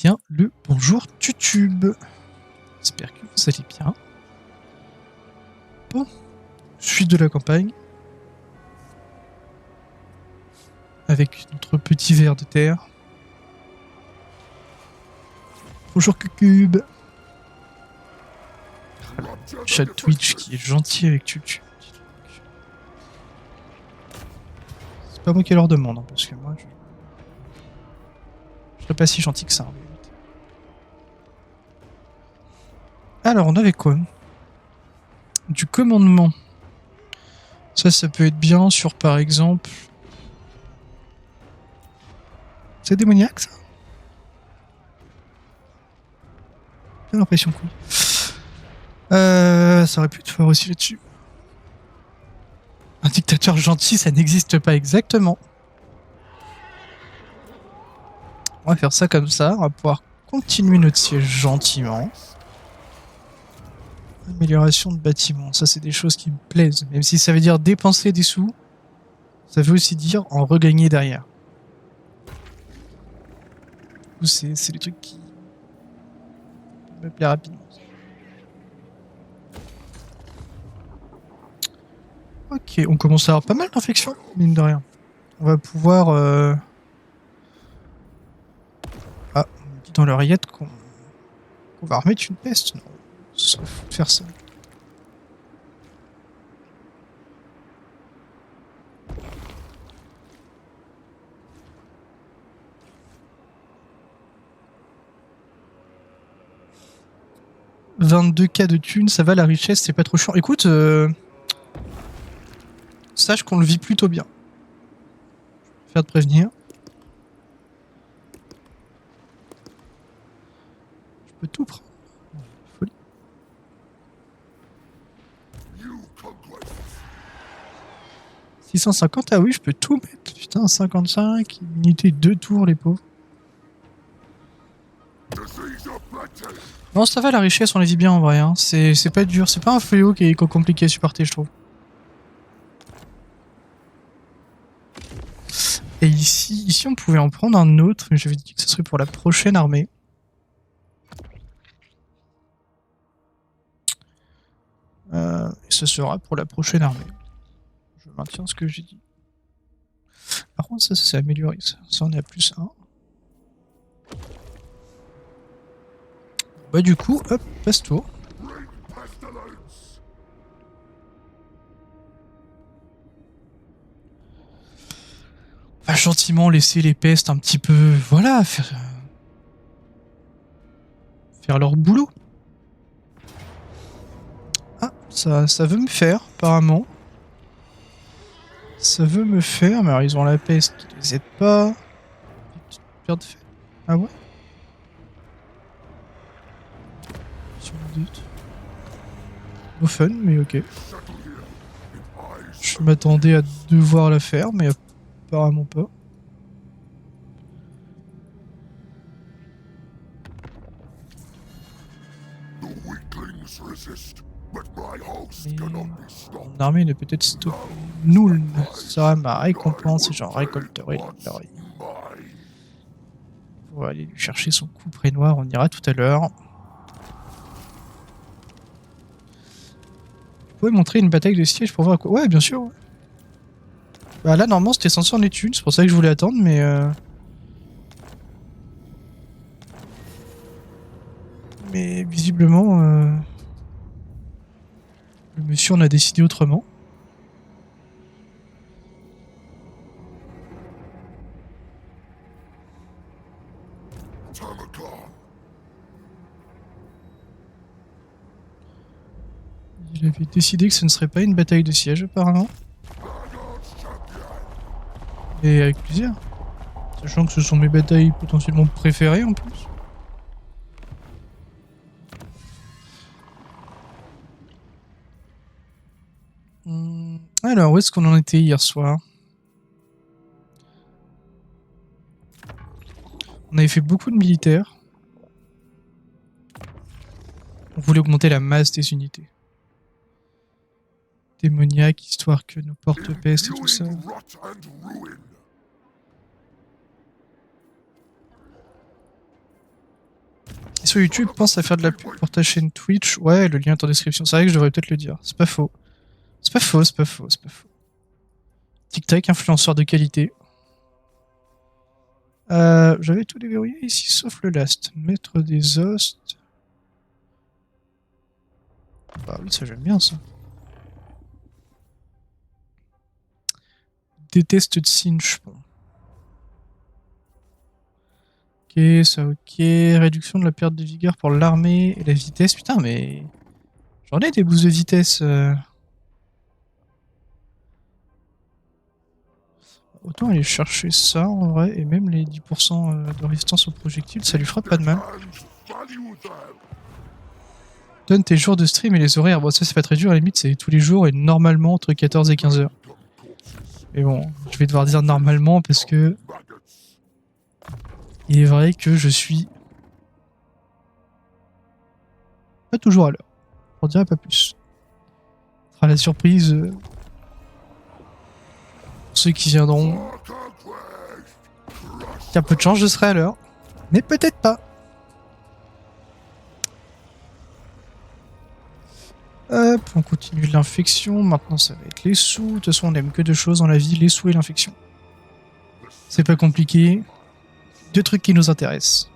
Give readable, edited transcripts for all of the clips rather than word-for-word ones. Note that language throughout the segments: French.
bien le bonjour YouTube. J'espère que vous allez bien. Bon, suite de la campagne. Avec notre petit ver de terre. Bonjour Cucube. Chat Twitch qui est gentil avec YouTube. C'est pas moi qui leur demande, hein, parce que moi je serais pas si gentil que ça. Alors on avait quoi? Du commandement. Ça peut être bien sur par exemple... C'est démoniaque ça? J'ai l'impression que oui. Ça aurait pu te faire aussi là-dessus. Un dictateur gentil, ça n'existe pas exactement. On va faire ça comme ça. On va pouvoir continuer notre siège gentiment. Amélioration de bâtiment. Ça, c'est des choses qui me plaisent. Même si ça veut dire dépenser des sous, ça veut aussi dire en regagner derrière. C'est des trucs qui me plaisent rapidement. Ok, on commence à avoir pas mal d'infections, mine de rien. On va pouvoir... Ah, on dit dans l'oreillette qu'on va remettre une peste. Non, ce serait fou de faire ça. « 22K de thunes, ça va, la richesse, c'est pas trop chiant. » Écoute, sache qu'on le vit plutôt bien. Je vais faire de prévenir. Je peux tout prendre. Folie. « 650, ah oui, je peux tout mettre. Putain, 55, unité 2 tours, les pauvres. » Non, ça va, la richesse, on les vit bien en vrai. Hein. C'est pas dur, c'est pas un fléau qui est compliqué à supporter, je trouve. Et ici, on pouvait en prendre un autre, mais j'avais dit que ce serait pour la prochaine armée. Et ce sera pour la prochaine armée. Je maintiens ce que j'ai dit. Par contre, ça s'est amélioré. Ça, on est à +1. Bah du coup, hop, passe-tour. On va gentiment laisser les pestes un petit peu... Voilà, faire leur boulot. Ah, ça veut me faire, apparemment. Ça veut me faire, mais alors ils ont la peste qui les aide pas. Perte de fait. Ah ouais? Sur le doute. No fun, mais ok. Je m'attendais à devoir la faire, mais apparemment pas. Mon armée ne peut être stoppée. Nul sera ma récompense, et j'en récolterai les lauriers. On va aller lui chercher son couperet noir, on ira tout à l'heure. Vous pouvez montrer une bataille de siège pour voir quoi? Ouais, bien sûr. Ouais. Bah là, normalement, c'était censé en être une, c'est pour ça que je voulais attendre, mais... Mais visiblement, le monsieur en a décidé autrement. Il avait décidé que ce ne serait pas une bataille de siège, apparemment. Et avec plaisir. Sachant que ce sont mes batailles potentiellement préférées, en plus. Alors, où est-ce qu'on en était hier soir? On avait fait beaucoup de militaires. On voulait augmenter la masse des unités. Démoniaque, histoire que nos porte-pestes et tout ça. sur YouTube, pense à faire de la pub pour ta chaîne Twitch. Ouais, le lien est en description. C'est vrai que je devrais peut-être le dire. C'est pas faux. C'est pas faux, c'est pas faux, c'est pas faux. TikTok, influenceur de qualité. J'avais tout déverrouillé ici, sauf le last. Mettre des hosts. Bah oui, ça j'aime bien ça. Déteste de cinch, bon. Ok, ça ok. Réduction de la perte de vigueur pour l'armée et la vitesse. Putain, mais... J'en ai des boosts de vitesse. Autant aller chercher ça en vrai, et même les 10% de résistance aux projectiles, ça lui fera pas de mal. Donne tes jours de stream et les horaires. Bon, ça c'est pas très dur, à la limite c'est tous les jours et normalement entre 14 et 15 heures. Mais bon, je vais devoir dire normalement parce que... Il est vrai que je suis... pas toujours à l'heure. J'en dirai pas plus. Ce sera la surprise pour ceux qui viendront. Il y a peu de chance je serai à l'heure. Mais peut-être pas. Hop, on continue l'infection. Maintenant, ça va être les sous. De toute façon, on aime que deux choses dans la vie, les sous et l'infection. C'est pas compliqué. Deux trucs qui nous intéressent.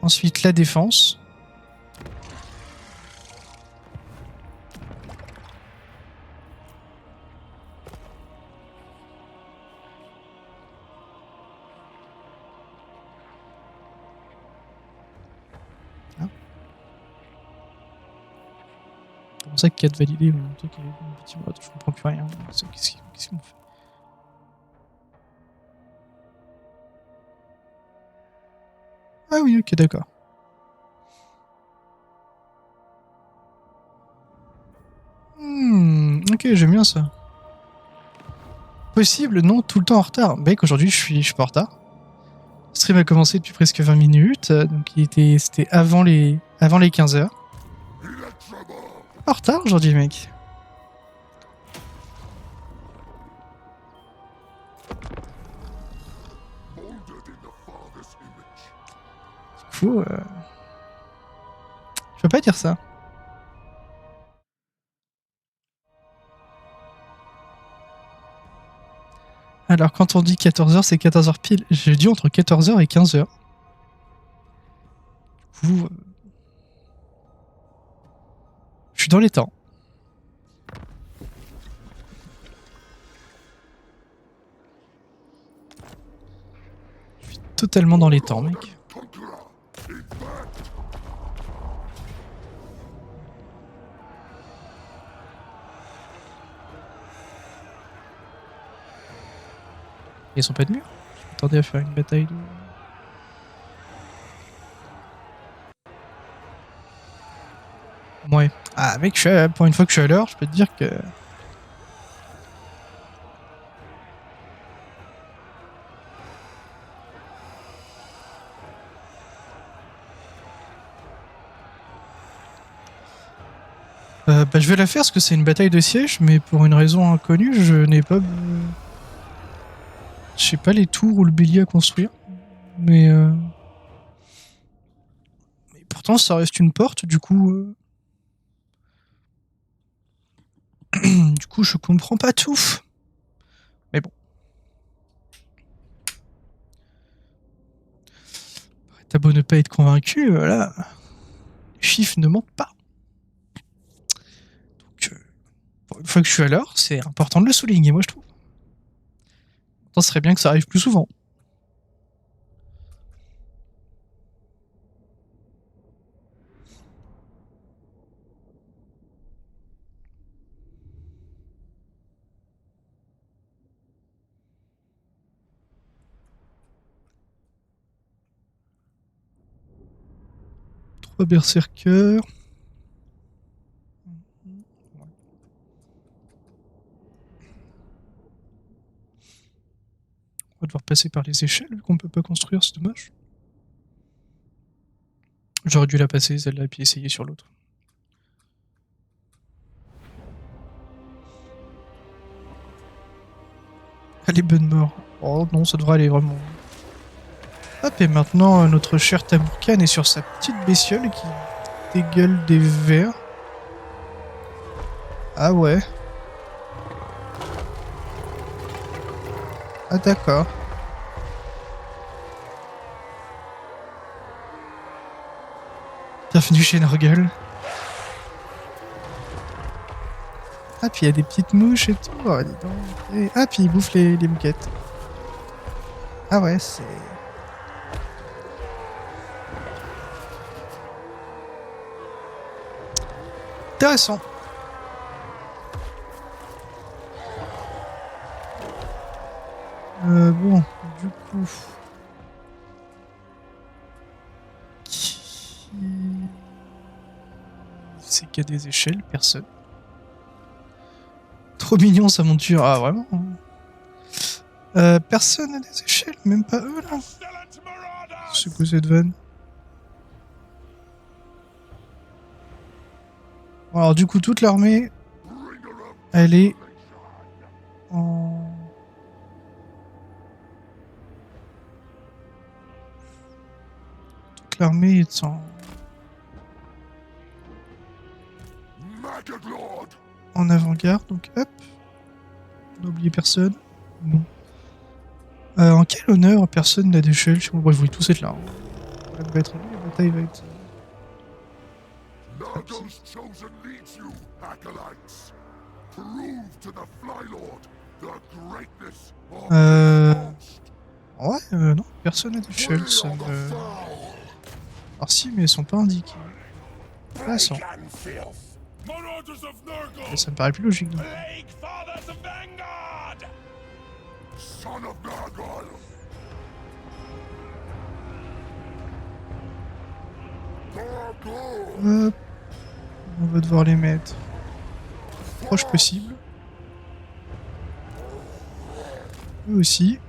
Ensuite, la défense. Hein, c'est pour ça que 4 validés, mon truc est un petit mode, je comprends plus rien. Qu'est-ce qu'ils m'ont fait? Ah oui, ok, d'accord. Ok, j'aime bien ça. Possible, non, tout le temps en retard. Mec, aujourd'hui, je suis pas en retard. Le stream a commencé depuis presque 20 minutes, donc c'était avant les 15 heures. En retard aujourd'hui, mec. Du coup, je peux pas dire ça. Alors, quand on dit 14h, c'est 14h pile. J'ai dit entre 14h et 15h. Du coup, je suis dans les temps. Je suis totalement dans les temps, mec. Ils sont pas de mur. Je m'attendais à faire une bataille de... Ouais. Ah, mec, pour une fois que je suis à l'heure, je peux te dire que... Bah, je vais la faire parce que c'est une bataille de siège, mais pour une raison inconnue, je n'ai pas... Je sais pas les tours ou le bélier à construire. Mais pourtant, ça reste une porte, du coup... Du coup, je comprends pas tout. Mais bon. T'as beau ne pas être convaincu, là... Les chiffres ne mentent pas. Donc, pour une fois que je suis à l'heure, c'est important de le souligner, moi, je trouve. Ça serait bien que ça arrive plus souvent. Trois berserkers. On va devoir passer par les échelles, vu qu'on peut pas construire, c'est dommage. J'aurais dû la passer, celle-là, puis essayer sur l'autre. Elle est bonne mort. Oh non, ça devrait aller vraiment. Hop, et maintenant notre cher Tabourkan est sur sa petite bestiole qui dégueule des vers. Ah ouais. Ah d'accord. Bienvenue chez Norgal. Ah, puis il y a des petites mouches et tout. Oh, dis donc. Ah, puis il bouffe les bouquettes. Ah ouais, c'est... intéressant. Bon, du coup... C'est qu'il y a des échelles, personne. Trop mignon sa monture, ah vraiment. Personne n'a des échelles, même pas eux là. C'est quoi cette vanne? Bon, alors du coup toute l'armée, elle est en... Toute l'armée est en avant-garde, donc hop. On n'a oublié personne. Non. En quel honneur personne n'a d'échelle? Je sais pas, bref, vous voulez tous être là. La bataille va être... Ouais, non, personne n'a d'échelle, ça me... Alors si, mais elles sont pas indiquées. Ah, ça. Ça me paraît plus logique. Donc. Hop. On va devoir les mettre proche possible. Eux aussi.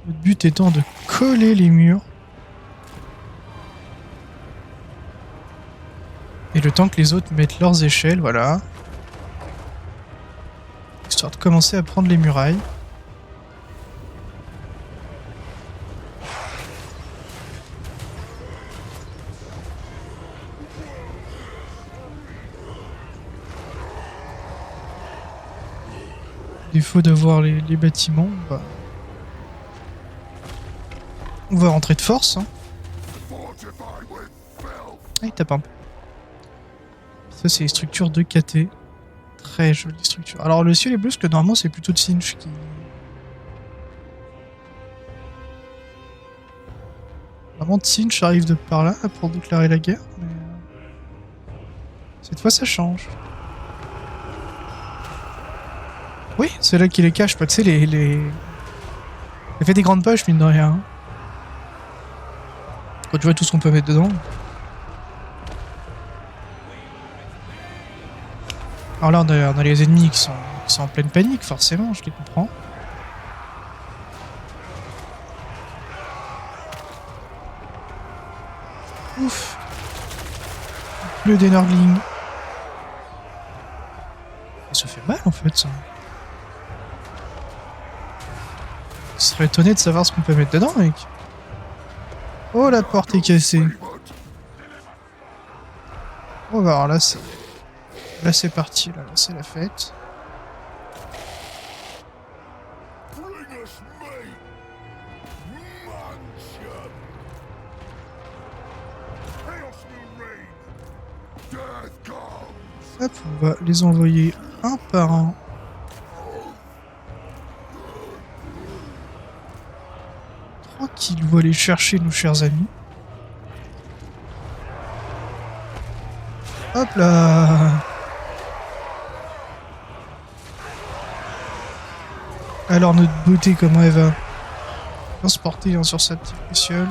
Notre but étant de coller les murs. Et le temps que les autres mettent leurs échelles, voilà. Histoire de commencer à prendre les murailles. Défaut d'avoir les bâtiments, on va rentrer de force. Hein. Ah, il tape un peu. Ça, c'est les structures de KT. Très jolie structure. Alors, le ciel est bleu, parce que normalement, c'est plutôt de Sinch qui... Normalement, Sinch arrive de par là pour déclarer la guerre, mais... Cette fois, ça change. Oui, c'est là qui les cache, pas. Tu sais, les... Ça fait des grandes poches, mine de rien. Hein. Quand tu vois tout ce qu'on peut mettre dedans. Alors là, on a les ennemis qui sont en pleine panique, forcément, je les comprends. Ouf. Le Denergling. Ça fait mal, en fait, ça. Je serais étonné de savoir ce qu'on peut mettre dedans, mec. Oh, la porte est cassée. Oh, bah alors là, c'est... Là, c'est parti, là c'est la fête. Hop, on va les envoyer un par un. Tranquille, on va aller chercher nos chers amis. Hop là. Alors notre beauté, comment elle va bien se porter hein, sur sa petite bestiole.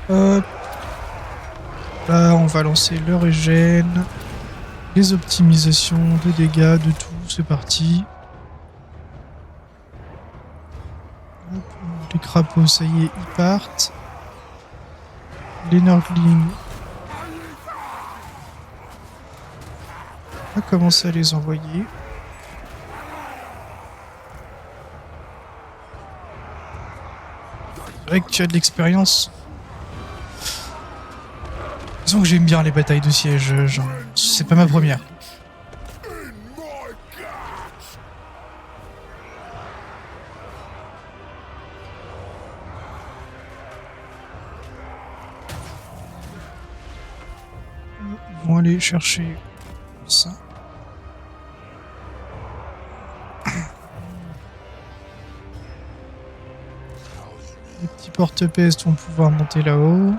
Hop. Là, on va lancer le régène, les optimisations de dégâts, de tout, c'est parti. Hop, Frappos, ça y est, ils partent. Les Nurglings. On va commencer à les envoyer. C'est vrai que tu as de l'expérience. Disons que j'aime bien les batailles de siège. C'est pas ma première. Ils vont aller chercher ça. Les petits porte-pestes vont pouvoir monter là-haut.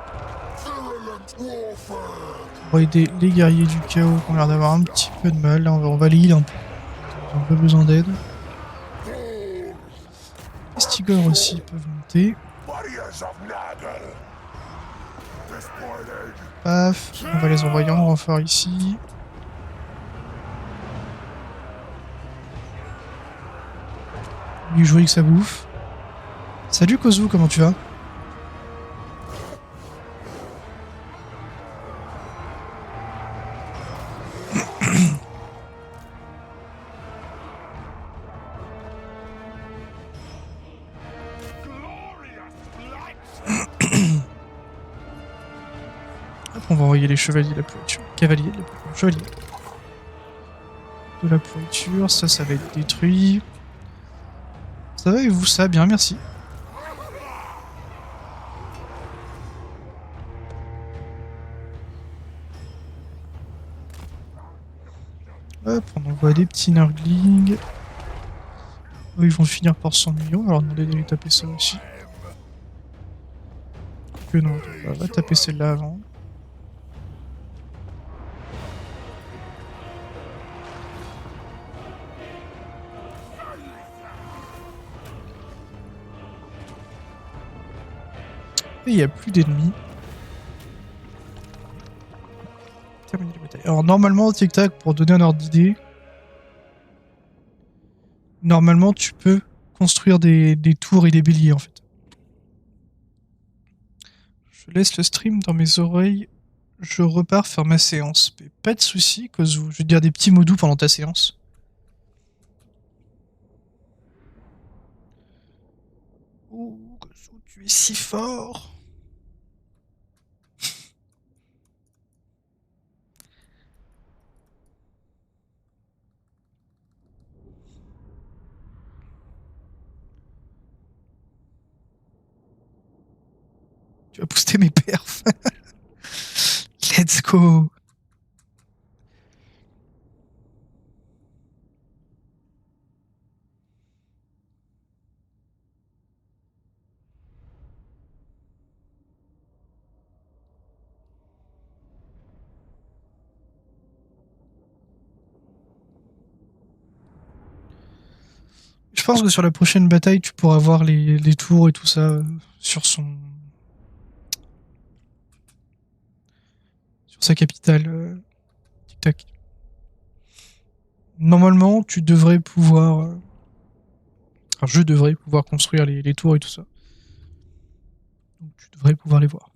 On va aider les guerriers du chaos qui ont l'air d'avoir un petit peu de mal. Là, on va les heal un peu. Ils ont un peu besoin d'aide. Les Stigors aussi peuvent monter. Paf, on va les envoyer en renfort ici. Lui jouer que ça bouffe. Salut Kozu, comment tu vas? On va envoyer les chevaliers de la pourriture. Cavaliers de la pourriture. Chevaliers. De la pourriture, ça va être détruit. Ça va et vous, ça? Bien, merci. Hop, on envoie des petits Nurglings. Eux, ils vont finir par s'ennuyer. On va leur demander d'aller taper ça aussi. Que non, on va taper celle-là avant. Et il n'y a plus d'ennemis. Terminer la bataille. Alors normalement, tic-tac, pour donner un ordre d'idée, normalement tu peux construire des tours et des béliers en fait. Je laisse le stream dans mes oreilles, je repars faire ma séance. Mais pas de soucis, Kozu. Je vais te dire des petits mots doux pendant ta séance. Oh, Kozu, tu es si fort. Tu vas booster mes perfs. Let's go. Je pense que sur la prochaine bataille, tu pourras voir les tours et tout ça sur son... sur sa capitale. Tic-tac. Normalement, tu devrais pouvoir... enfin, je devrais pouvoir construire les tours et tout ça. Donc tu devrais pouvoir les voir.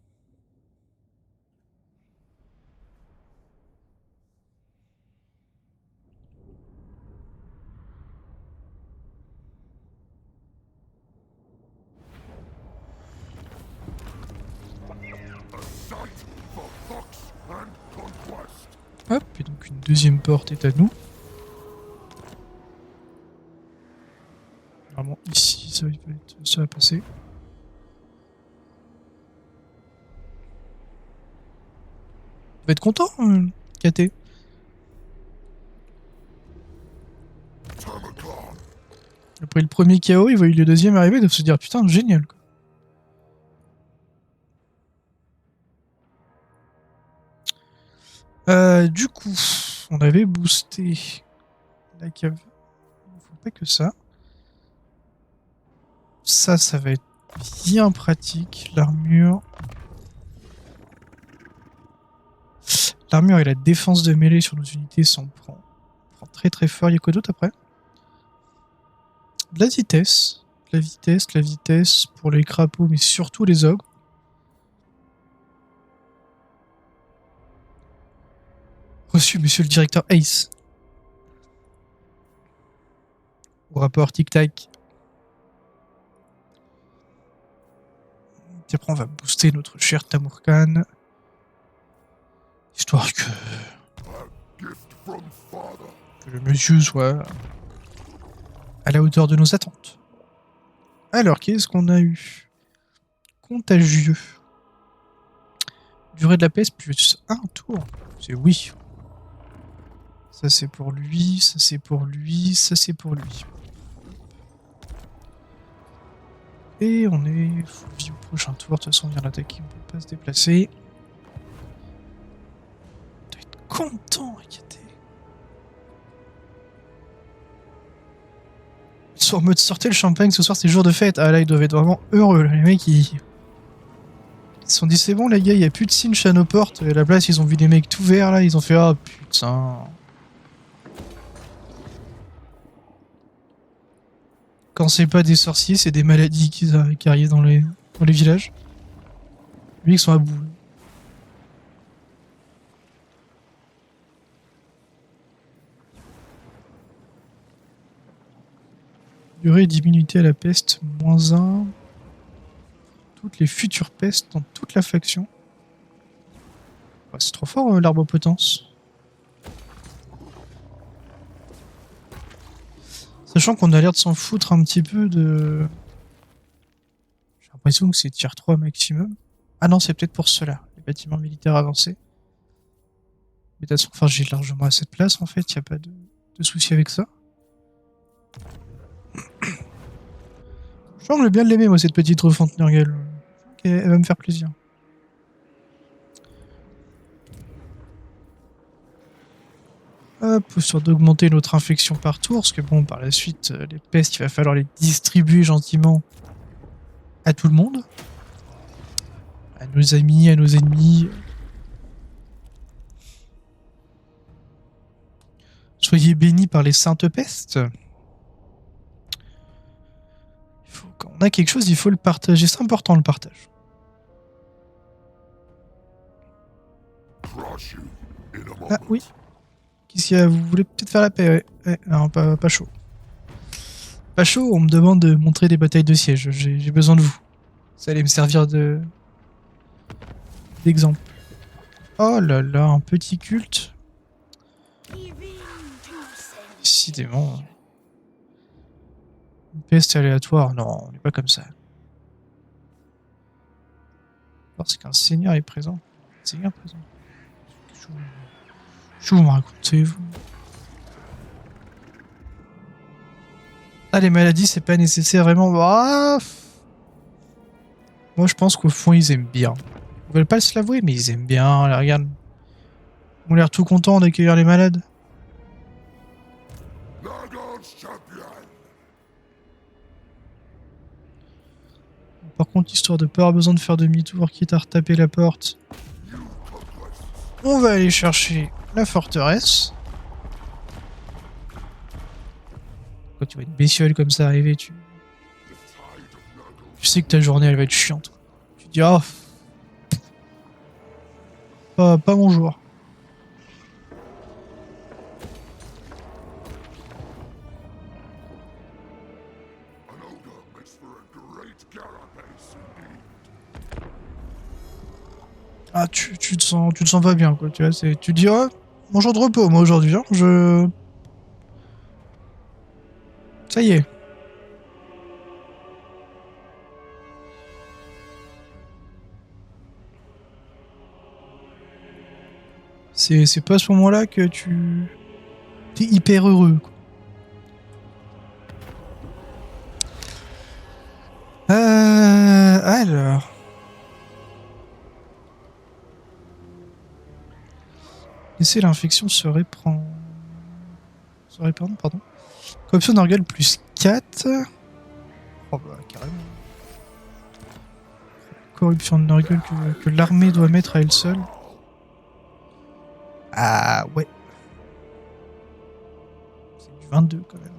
Hop, et donc une deuxième porte est à nous. Normalement ici, ça va passer. Tu vas être content, KT. Après le premier KO, il voit le deuxième arriver, ils doivent se dire putain, génial quoi. Du coup, on avait boosté la cave. Il faut pas que ça. Ça va être bien pratique. L'armure. L'armure et la défense de mêlée sur nos unités s'en prend très très fort. Il y a quoi d'autre après? De la vitesse. la vitesse pour les crapauds, mais surtout les ogres. Reçu, monsieur le directeur Ace. Au rapport tic-tac. Et après, on va booster notre cher Tamurkhan. Histoire que le monsieur soit à la hauteur de nos attentes. Alors, qu'est-ce qu'on a eu? Contagieux. Durée de la peste plus 1 tour. C'est oui. Ça c'est pour lui, ça c'est pour lui, ça c'est pour lui. Et on est full vie au prochain tour. De toute façon, on vient d'attaquer, on peut pas se déplacer. On doit être content, regardez. Ils sont en mode sortez le champagne, ce soir c'est jour de fête. Ah là, ils doivent être vraiment heureux. Là. Les mecs, ils se sont dit c'est bon, les gars, il n'y a plus de cinch à nos portes. Et à la place, ils ont vu des mecs tout verts là, ils ont fait ah putain. Quand c'est pas des sorciers, c'est des maladies qui arrivent dans les villages. Lui, ils sont à bout. Durée d'immunité à la peste, -1. Toutes les futures pestes dans toute la faction. Ouais, c'est trop fort l'arbre potence. Sachant qu'on a l'air de s'en foutre un petit peu de... J'ai l'impression que c'est tier 3 maximum. Ah non, c'est peut-être pour cela, les bâtiments militaires avancés. Mais de toute façon, enfin, j'ai largement assez de place en fait, il n'y a pas de souci avec ça. Je semble bien l'aimer, moi, cette petite refonte Nurgle. Elle va me faire plaisir. Hop, histoire d'augmenter notre infection par tour, parce que bon, par la suite, les pestes, il va falloir les distribuer gentiment à tout le monde. À nos amis, à nos ennemis. Soyez bénis par les saintes pestes. Quand on a quelque chose, il faut le partager. C'est important le partage. Ah oui. Qu'est-ce qu'il y a? Vous voulez peut-être faire la paix? Ouais. Non, pas chaud. Pas chaud, on me demande de montrer des batailles de siège. J'ai besoin de vous. Ça allait me servir d'exemple. Oh là là, un petit culte. Décidément. Une peste aléatoire. Non, on n'est pas comme ça. Parce qu'un seigneur est présent. Seigneur présent. Je vous me racontez, vous. Ah, les maladies, c'est pas nécessaire vraiment. Ah, moi, je pense qu'au fond, ils aiment bien. Ils veulent pas se l'avouer, mais ils aiment bien. Là, regarde. Ils ont l'air tout contents d'accueillir les malades. Par contre, histoire de pas avoir besoin de faire demi-tour, quitte à retaper la porte, on va aller chercher la forteresse. Quand tu vois une bestiole comme ça arriver, tu sais que ta journée elle va être chiante. Tu te dis ah, pas mon jour. Ah, tu te sens pas bien, quoi. Tu vois, tu te dis, oh, mon jour de repos, moi, aujourd'hui. Hein, ça y est. C'est pas à ce moment-là que t'es hyper heureux, quoi. Alors... Laisser l'infection se répandre. Pardon. Corruption d'organe plus 4. Oh bah, carrément. Corruption de Nurgle que l'armée doit mettre à elle seule. Ah ouais. C'est du 22 quand même.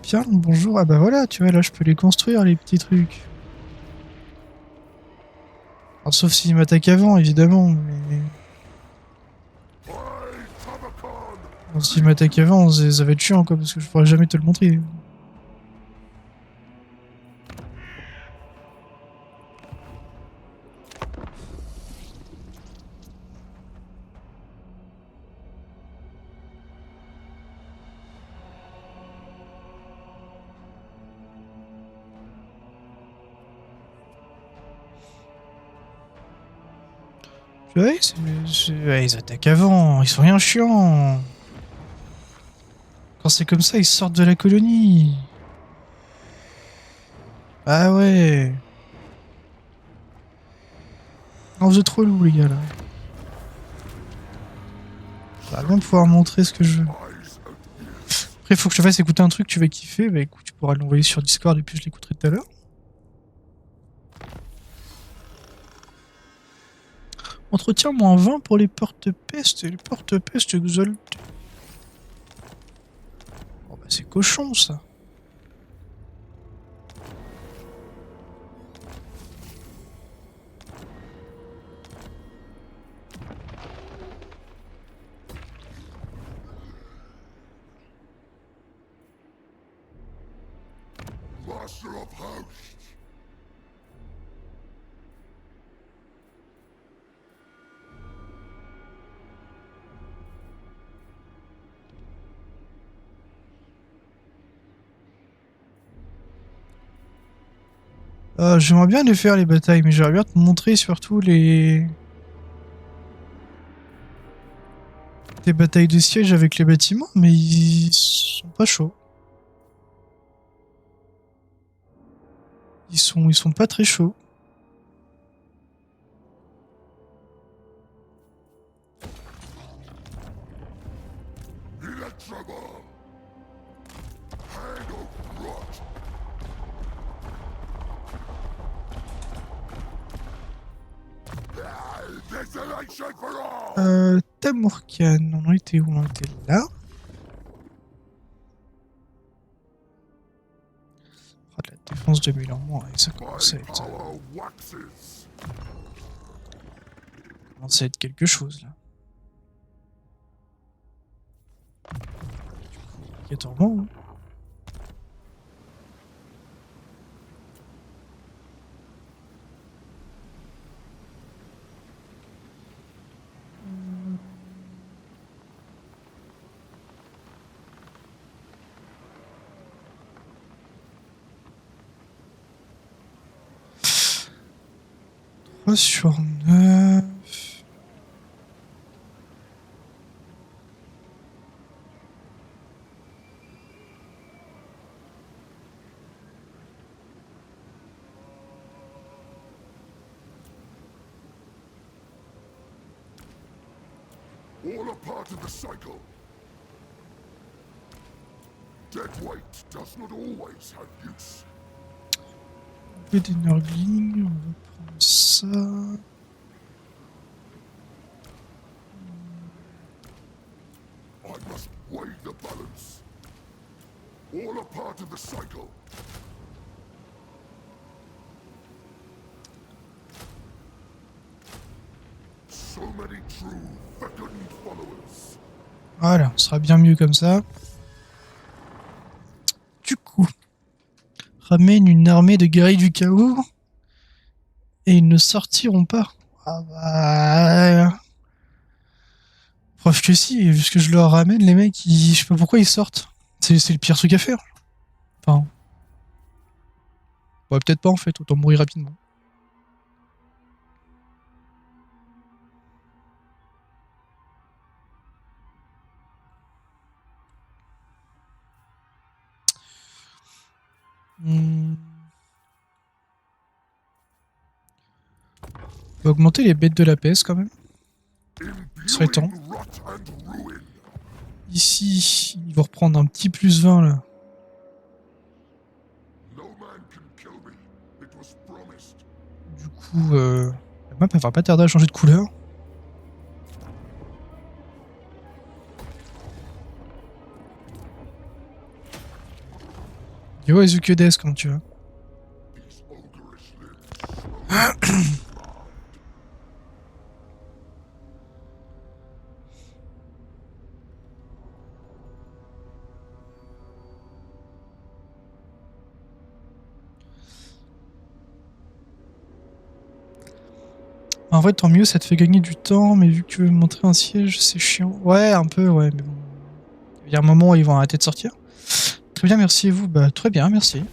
Bien, bonjour. Ah bah voilà, tu vois, là je peux les construire, les petits trucs. Alors, sauf s'ils m'attaquent avant, évidemment, mais... Bon, s'ils m'attaquent avant, ça va être chiant, quoi, parce que je pourrais jamais te le montrer. Ouais, ouais, ils attaquent avant, ils sont rien chiants. Quand c'est comme ça, ils sortent de la colonie. Ah ouais. Non, vous êtes trop loup, les gars, là. Ça va bien pouvoir montrer ce que je veux. Après, il faut que je te fasse écouter un truc que tu vas kiffer. Bah écoute, tu pourras l'envoyer sur Discord et puis je l'écouterai tout à l'heure. Entretien -20 pour les porte-peste et les porte-peste exaltés. Oh bah c'est cochon, ça. J'aimerais bien les faire, les batailles, mais j'aimerais bien te montrer surtout les batailles de siège avec les bâtiments, mais ils sont pas chauds. Ils sont pas très chauds. Tamurkan, on en était où? On en était là. Oh, de la défense de 1000 en moins, et ça commence à être quelque chose, là. Obligatoirement, hein. Sur 9. All a part of the cycle. Dead weight does not always have use. Un peu d'énergie, on va prendre ça. I must weigh the balance. All a part of the cycle. So many true fecund followers. Voilà, ce sera bien mieux comme ça. Du coup, ramène une armée de guerriers du chaos et ils ne sortiront pas. Ah bah... Preuve que si, vu ce que je leur ramène, les mecs, je sais pas pourquoi ils sortent. C'est le pire truc à faire. Enfin... Ouais, peut-être pas en fait, autant mourir rapidement. On va augmenter les bêtes de la PS quand même. Ce serait temps. Ici, ils vont reprendre un petit +20 là. Du coup, la map elle va pas tarder à changer de couleur. Yo, Ezukudes, comment tu vas? These ogreish limbs. En vrai, tant mieux, ça te fait gagner du temps, mais vu que tu veux montrer un siège, c'est chiant. Ouais, un peu, ouais, mais bon. Il y a un moment où ils vont arrêter de sortir. Très bien, merci et vous. Bah, très bien, merci.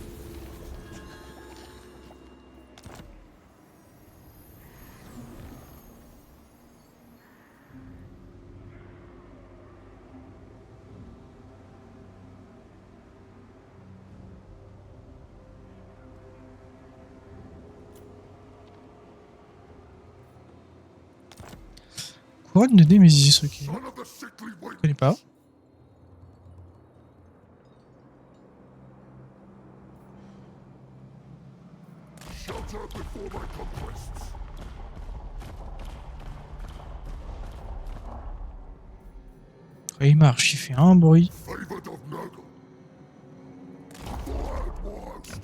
Couronne de Némésis, ok. Son of the sickly Je witch. connais pas. Shelter before my conquests. Ouais, il marche, il fait un bruit. Favored of Nurgle. Wild Wast.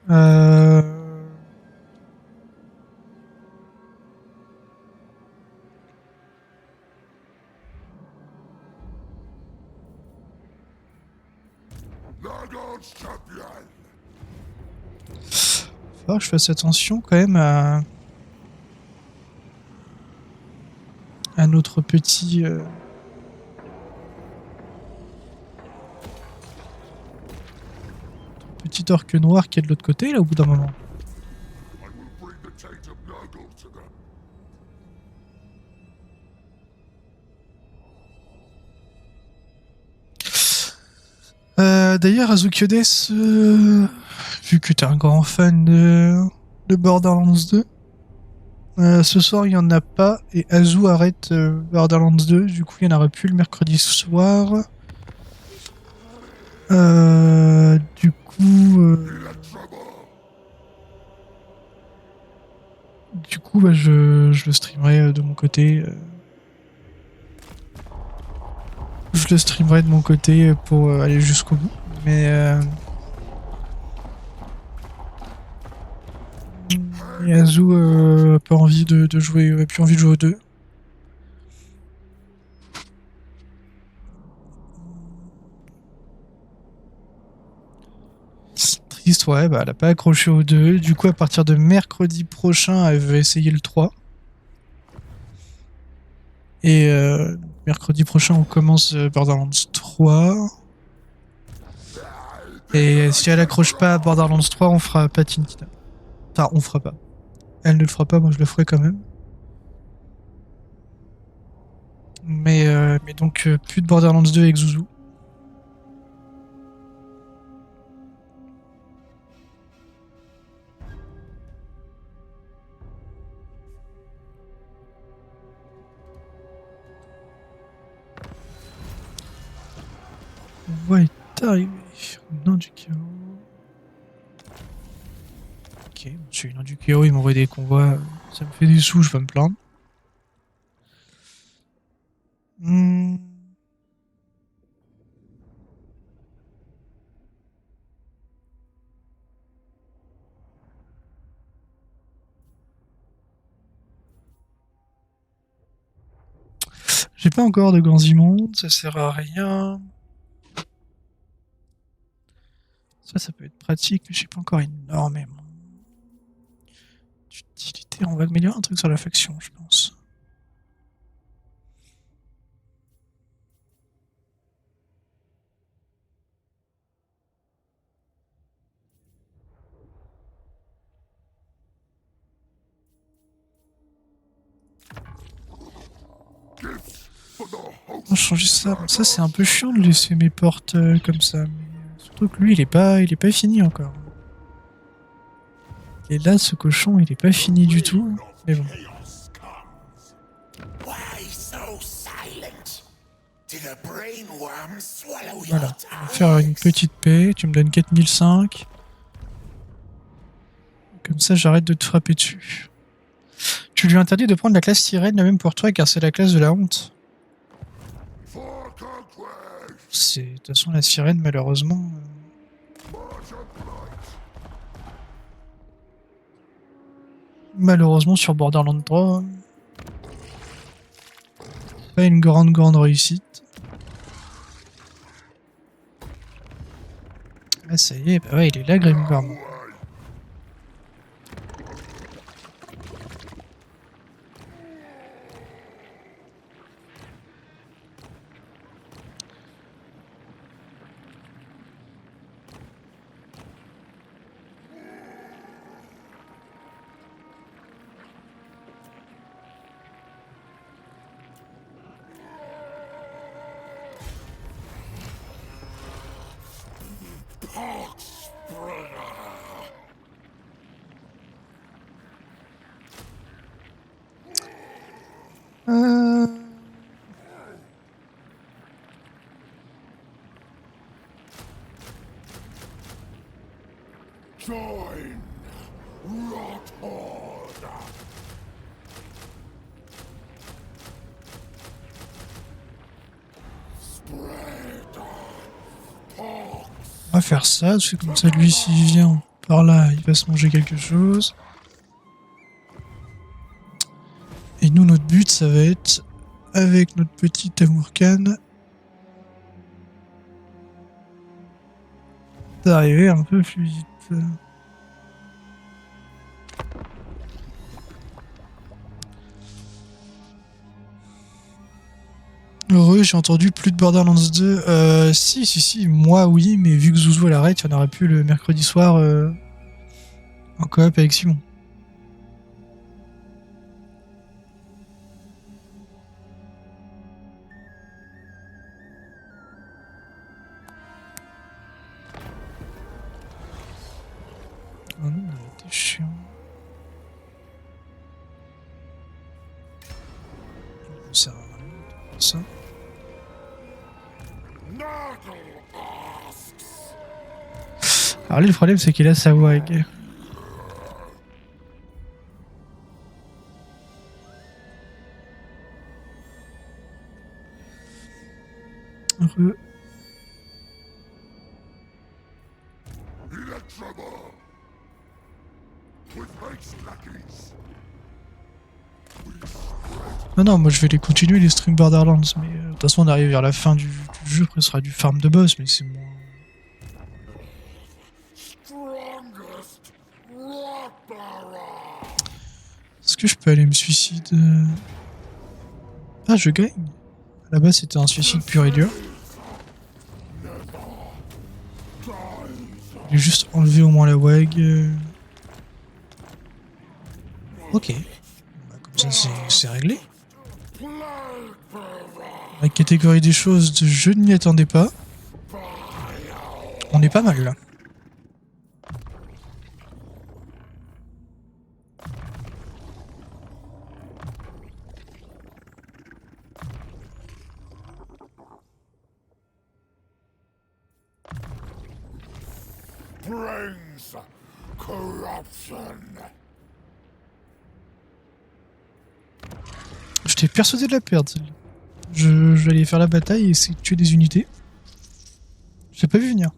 Euh... Nurgle's champion. Faut voir que je fasse attention quand même à notre petit... petit orque noir qui est de l'autre côté, là, au bout d'un moment. I will bring the taint of Nurgle to them. D'ailleurs, Azukiodes, vu que t'es un grand fan de Borderlands 2, ce soir il n'y en a pas et Azu arrête Borderlands 2, du coup il n'y en aura plus le mercredi soir. Du coup, bah, je le streamerai de mon côté. Je le streamerai de mon côté pour aller jusqu'au bout. Mais Azu a pas envie de jouer, a plus envie de jouer aux deux. Triste, ouais, bah elle a pas accroché aux deux. Du coup, à partir de mercredi prochain, elle veut essayer le 3. Et mercredi prochain, on commence Borderlands 3. Et si elle accroche pas à Borderlands 3, on fera pas Teen Titan. Enfin, on fera pas. Elle ne le fera pas, moi je le ferai quand même. Mais donc, plus de Borderlands 2 avec Zouzou. On va être arrivé. Nain du chaos. Ok, je suis nain du chaos, ils m'envoient des convois. Ça me fait des sous, je vais me plaindre. Hmm. J'ai pas encore de grands immondes, ça sert à rien. Ça peut être pratique, mais j'ai pas encore énormément d'utilité. On va améliorer un truc sur la faction, je pense. Gifts for the On host. va changer ça. Bon, ça, c'est un peu chiant de laisser mes portes comme ça. Mais surtout que lui, il est pas fini encore. Et là, ce cochon, il est pas fini du tout. Mais bon. Chaos comes. Why so silent? Did a brainworm swallow Voilà. your On va faire une petite paix. Tu me donnes 4005. Comme ça, j'arrête de te frapper dessus. Tu lui interdis de prendre la classe sirène, la même pour toi, car c'est la classe de la honte. for conquest? C'est de toute façon la sirène malheureusement. Malheureusement sur Borderlands 3. Pas une grande réussite. Ah ça y est, bah ouais il est là Grimgorm. Join Rothord. Spread. On va faire ça, c'est comme ça lui s'il vient par là, il va se manger quelque chose. Et nous notre but ça va être avec notre petite Amourcan d'arriver un peu plus vite. Heureux, j'ai entendu plus de Borderlands 2. Si, moi oui, mais vu que Zouzou l'arrête, il y en aurait plus le mercredi soir en coop avec Simon. Oh non, t'es chiant. Ça sert à rien, ça. Alors lui, le problème, c'est qu'il a sa wag. Heureux. Non, moi je vais les continuer les streams Borderlands, mais de toute façon on arrive vers la fin du jeu, après ce sera du farm de boss, mais c'est moins... Est-ce que je peux aller me suicider? Ah, je gagne. Là-bas c'était un suicide pur et dur. J'ai juste enlevé au moins la wag. Ok. Bah, comme ça c'est réglé. La catégorie des choses, je n'y attendais pas. On est pas mal là. Brings corruption. J'étais persuadé de la perdre. Je vais aller faire la bataille et essayer de tuer des unités. J'ai pas vu venir.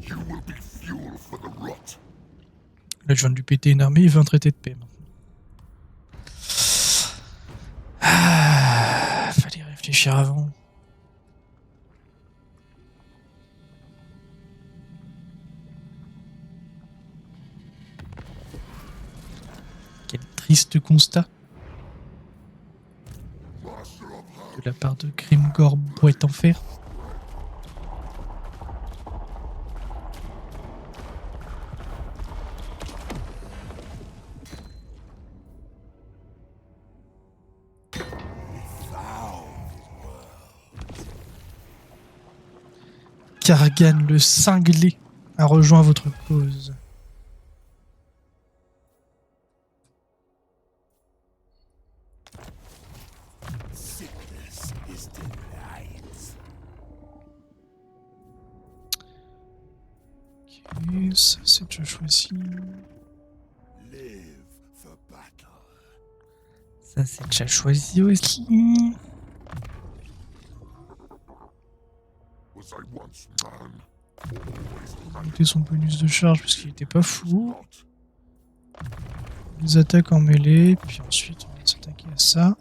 You will be fuel for the rot. Là, je viens de lui péter une armée, il veut un traité de paix maintenant. Ah, fallait réfléchir avant. Quel triste constat de la part de Grimgor Boîte en fer. Kargan le cinglé a rejoint votre cause. Ok, ça c'est déjà choisi. Ça c'est déjà choisi aussi. Was I once man, always Monter son bonus de charge parce qu'il était pas fou. not. Les attaques en mêlée, puis ensuite on va s'attaquer à ça.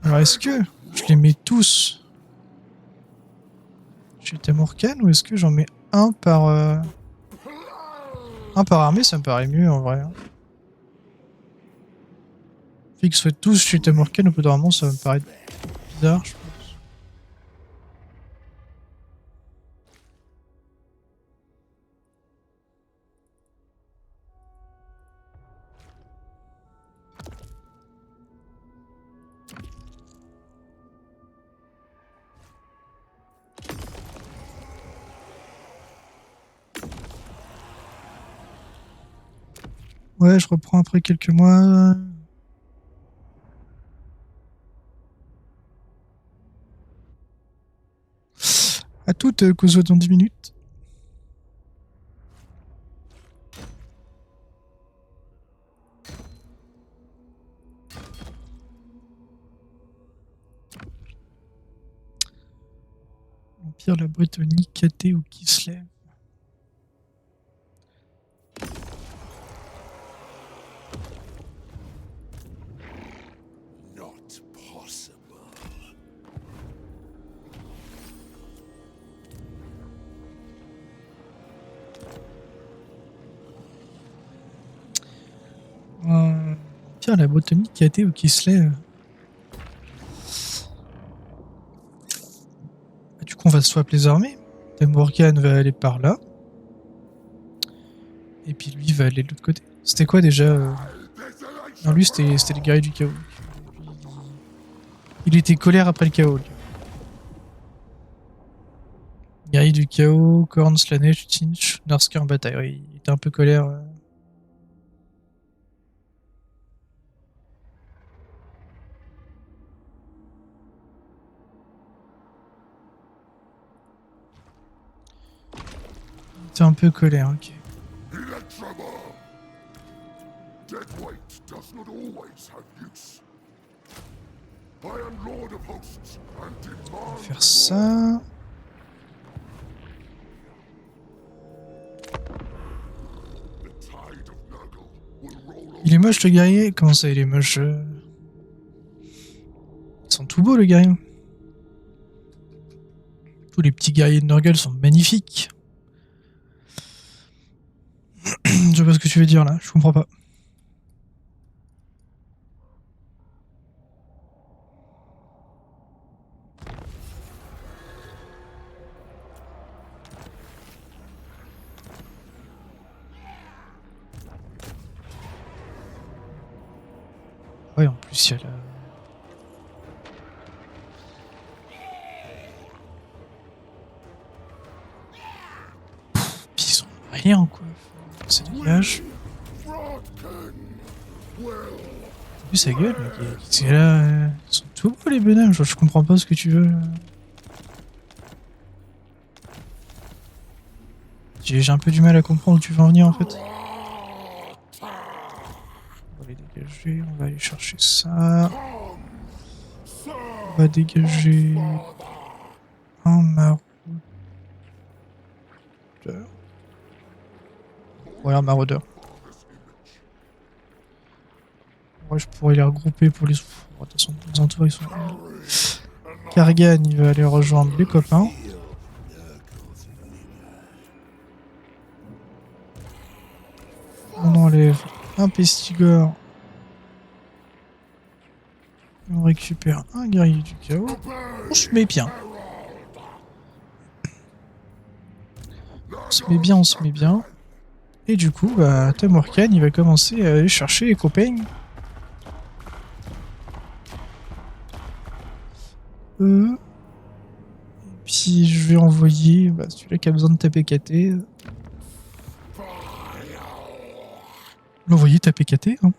Alors est-ce que je les mets tous chez Tamurkan ou est-ce que j'en mets un par armée? Ça me paraît mieux en vrai. Fait qu'ils soient tous chez Tamurkan au bout d'un moment, ça va me paraître bizarre, je pense. Ouais, je reprends après quelques mois. À toutes, Kozo, dans 10 minutes. L'Empire, la Bretonnie, Katé ou Kislev. Not possible. L'Empire, la Bretonnie, Katé ou Kislev. Du coup, on va swap les armées. Tamurkan va aller par là. Et puis lui va aller de l'autre côté. C'était quoi déjà Non, lui c'était le guerrier du chaos. Il était colère après le chaos. Lui. Guerrier du chaos, Korn, Slanesh, Tinch, Narsker en bataille. Oui, il était un peu colère. Il était un peu colère, ok. Electrabomb! Dead weight does not always have use. I am Lord of Hosts and On va demand faire ça. the tide of Nurgle will roll Il est moche le guerrier. Comment ça, il est moche Ils sont tout beaux, le guerrier. Tous les petits guerriers de Nurgle sont magnifiques. Je sais pas ce que tu veux dire là, je comprends pas. Ouais, en plus, il y a la... Puis ils ont rien, quoi. Ça dégage. T'as vu sa gueule, mec. C'est là... Ils sont tout beaux, les bonhommes. Genre, je comprends pas ce que tu veux. J'ai un peu du mal à comprendre où tu veux en venir, en fait. On va les dégager. On va aller chercher ça. On va dégager... un maraudeur. Ouais, un maraudeur. Ouais, je pourrais les regrouper pour les... De toute façon, les entours, ils sont... Kargan, il va aller rejoindre les copains. On enlève un pestigore. On récupère un guerrier du chaos. On se met bien. On se met bien, on se met bien. Et du coup, bah, Tamurkan, il va commencer à aller chercher les copains. Et puis je vais envoyer bah, celui-là qui a besoin de taper KT. L'envoyer taper KT. Hein.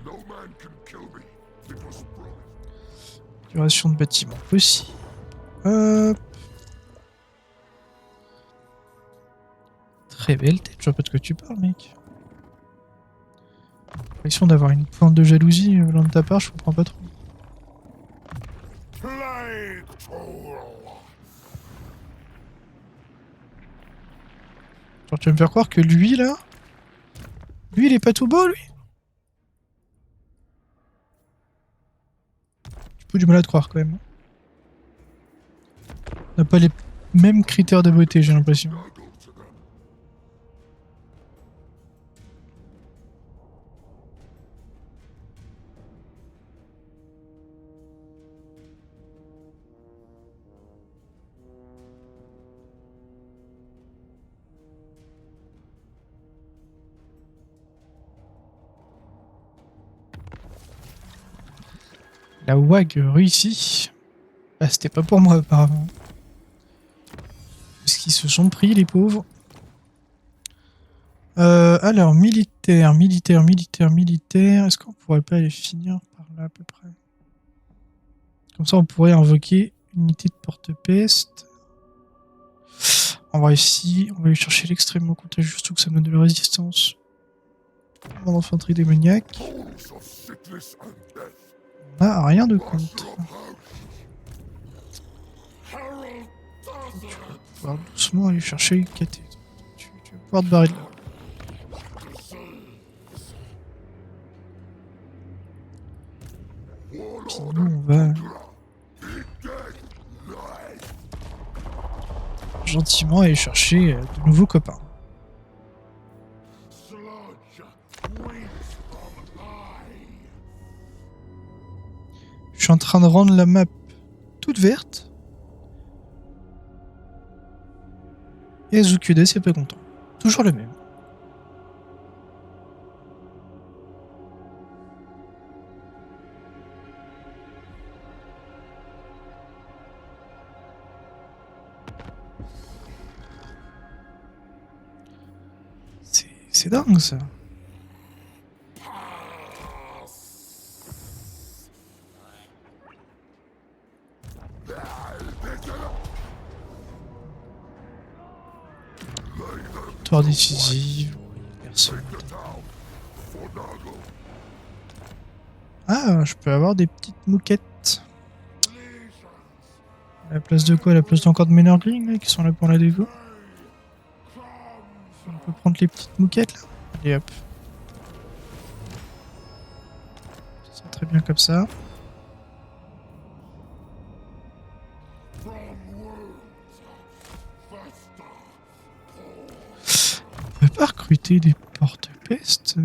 No man can kill me. It was promised. Duration de bâtiment possible. Hop. Très belle tête, je vois pas de quoi tu parles, mec. L'impression d'avoir une pointe de jalousie venant de ta part, je comprends pas trop. Plague Troll! Genre, tu vas me faire croire que lui, là, lui, il est pas tout beau, lui. Tu peux du mal à te croire, quand même. On n'a pas les mêmes critères de beauté, j'ai l'impression. Snuggle to them. La WAG réussit. Bah, c'était pas pour moi, apparemment. Parce qu'ils se sont pris, les pauvres. Alors, militaire. Est-ce qu'on pourrait pas les finir par là, à peu près? Comme ça, on pourrait invoquer une unité de porte-peste. On va ici, on va aller chercher l'extrêmement contagieux, surtout que ça me donne de la résistance. Mon infanterie démoniaque. Tones of sickness and death. On a rien de contre. Harold Darther. On va doucement aller chercher le KT. Tu vas pouvoir te barrer de là. Puis nous, on va gentiment aller chercher de nouveaux copains. Sludge wings from high. Je suis en train de rendre la map toute verte. Et Azukuda, c'est pas content. Toujours le même. C'est dingue ça. Victoire décisive. Personne. Ah, je peux avoir des petites mouquettes. À la place de quoi? À la place d'encore de mes Nurglings là, qui sont là pour la dégo. On peut prendre les petites mouquettes là. Allez hop. Ça va très bien comme ça. On peut pas recruter des porte-pestes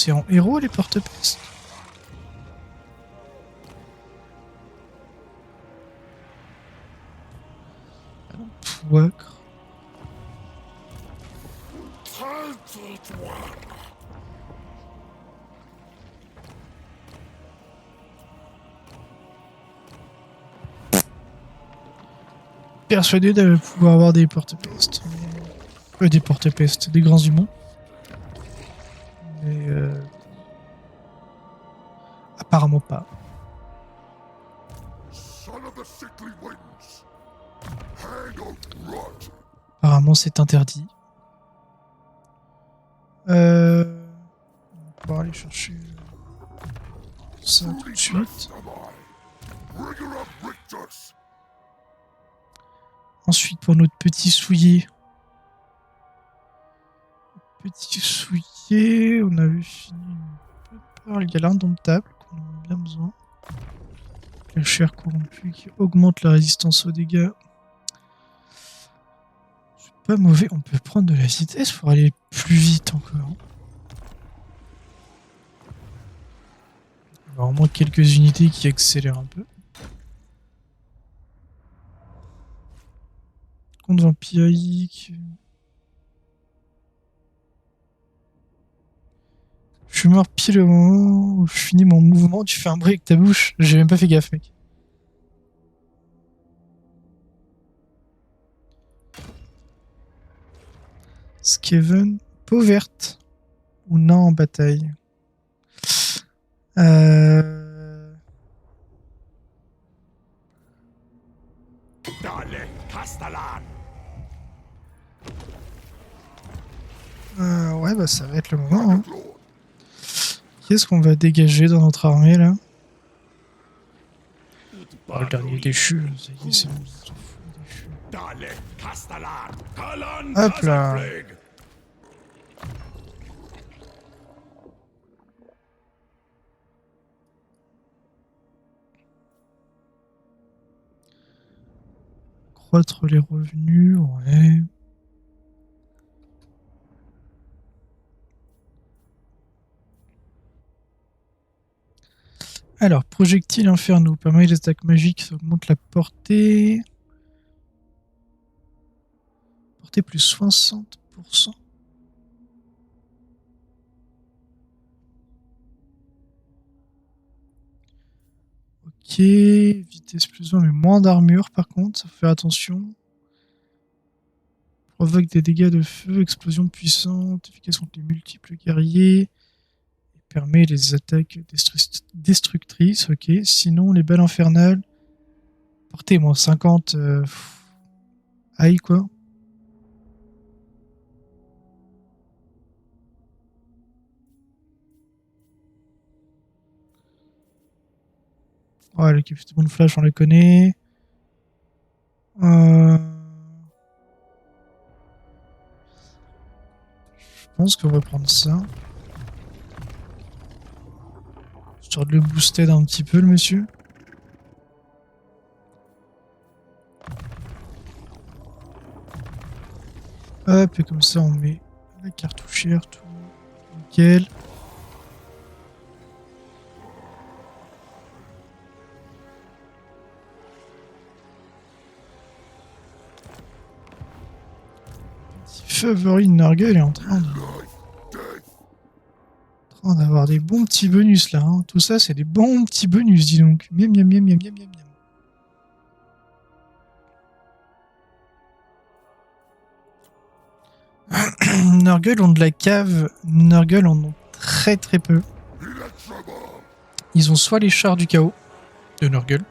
C'est en héros les porte-pestes? Ah non, Pouacre. Persuadé de pouvoir avoir des porte-pestes. Des porte-pestes, des grands humains. Mais apparemment pas. Son of the sickly winds. Hang out rot. Apparemment c'est interdit. On va pouvoir aller chercher ça tout de suite. Am I? Rigger up Rictus. Ensuite pour notre petit souillé. Petit souillé, on avait fini un peu par le gars indomptable qu'on en a bien besoin. La chair corrompue qui augmente la résistance aux dégâts. C'est pas mauvais, on peut prendre de la vitesse pour aller plus vite encore. Il y a au moins quelques unités qui accélèrent un peu. Contre vampirique. Je suis mort pile au moment où je finis mon mouvement, tu fais un bruit avec ta bouche. J'ai même pas fait gaffe, mec. Skaven, peau verte. Ou non en bataille. Castellan. Ouais, bah ça va être le moment. Hein. Qu'est-ce qu'on va dégager dans notre armée là? Oh, le dernier déchu, ça y est, c'est bon, on s'en fout, les déchus. Dalek Castellan. Talan Hop là. Kazafrig. Croître les revenus, ouais. Alors, projectile inferno, pas mal les attaques magiques, ça augmente la portée. Portée plus 60%. Ok, vitesse plus 20, mais moins d'armure par contre, ça faut faire attention. Provoque des dégâts de feu, explosion puissante, efficace contre les multiples guerriers. Permet les attaques destructrices, ok. Sinon, les balles infernales. Portée moins 50. Aïe, quoi. Ouais, l'équipe de Flash, on la connaît. Je pense qu'on va prendre ça. Histoire de le booster un petit peu, le monsieur. Hop, et comme ça, on met la cartouchière, tout. Nickel. Favori de Nurgle est en train d'avoir des bons petits bonus là. Hein. Tout ça, c'est des bons petits bonus, dis donc. Miam, miam, miam, miam, miam, miam, miam. Nurgle ont de la cave. Nurgle en ont très très peu. Ils ont soit les chars du chaos de Nurgle.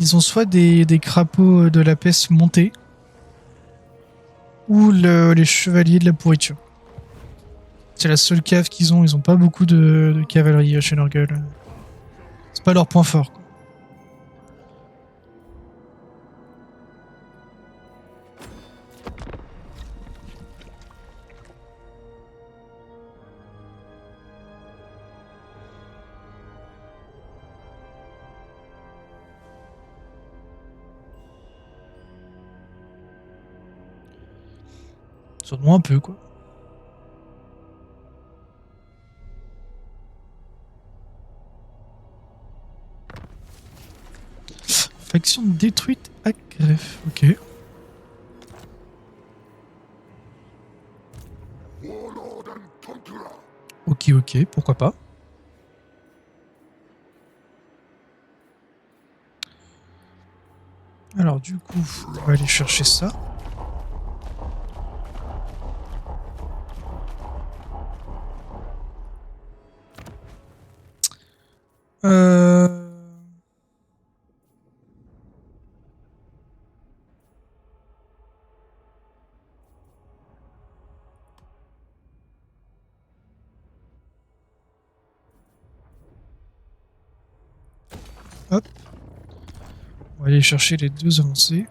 Ils ont soit des crapauds de la peste montés. Ou les chevaliers de la pourriture. C'est la seule cave qu'ils ont. Ils ont pas beaucoup de cavalerie chez Nurgle. C'est pas leur point fort. Quoi. Sur moi un peu quoi. Faction détruite à greffe. Ok. Ok, ok, pourquoi pas. Alors du coup, on va aller chercher ça. Euh... Hop. On va aller chercher les deux avancées.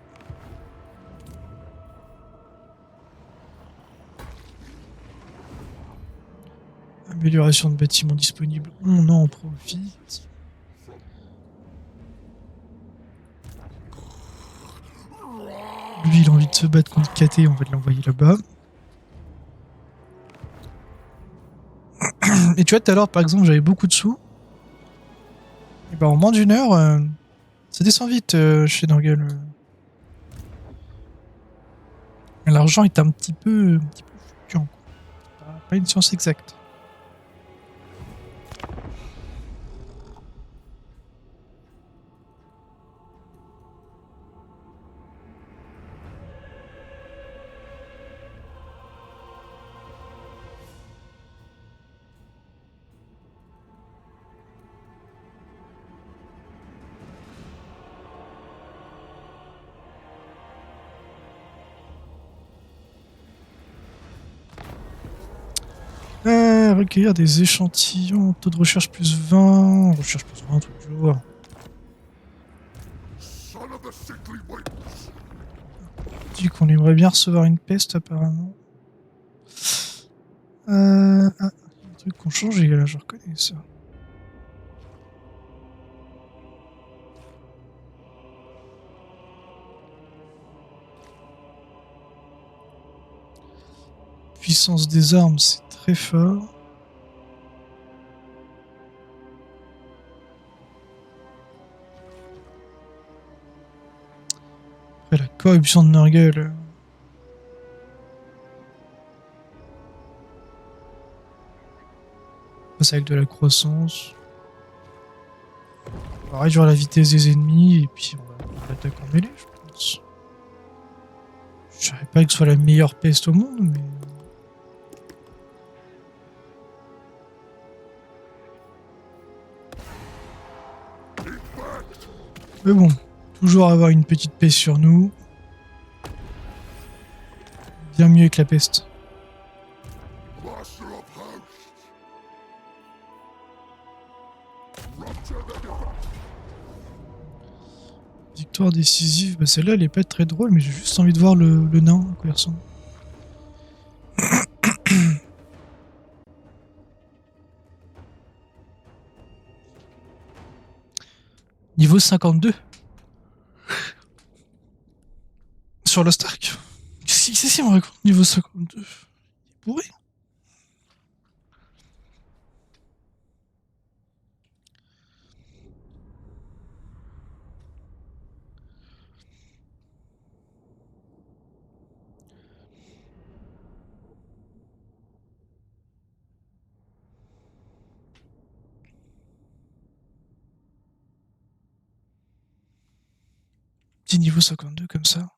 Amélioration de bâtiments disponibles. On en profite. Lui, il a envie de se battre contre KT, on va l'envoyer là-bas. Et tu vois, tout à l'heure, par exemple, j'avais beaucoup de sous. Et ben, en moins d'une heure, ça descend vite chez Nurgle. L'argent est un petit peu fluctuant. Pas une science exacte. recueillir des échantillons, taux de recherche plus 20, recherche plus 20 toujours. Son of the sickly winds. On dit qu'on aimerait bien recevoir une peste apparemment. Ah, il y a des trucs qui ont changé là, je reconnais ça. Puissance des armes, c'est très fort. Après, la corruption de Nurgle. C'est avec de la croissance. On va réduire la vitesse des ennemis et puis on va attaquer en mêlée, je pense. Je dirais pas que ce soit la meilleure peste au monde, mais. Mais bon, toujours avoir une petite peste sur nous. Bien mieux que la peste. Master of hosts. Rupture the divine. Victoire décisive, bah celle-là elle est pas très drôle, mais j'ai juste envie de voir le nain à quoi il ressemble. Niveau 52 sur le Stark. Qu'est-ce que c'est me raconte niveau 52? Il est bourré. Petit niveau 52 comme ça.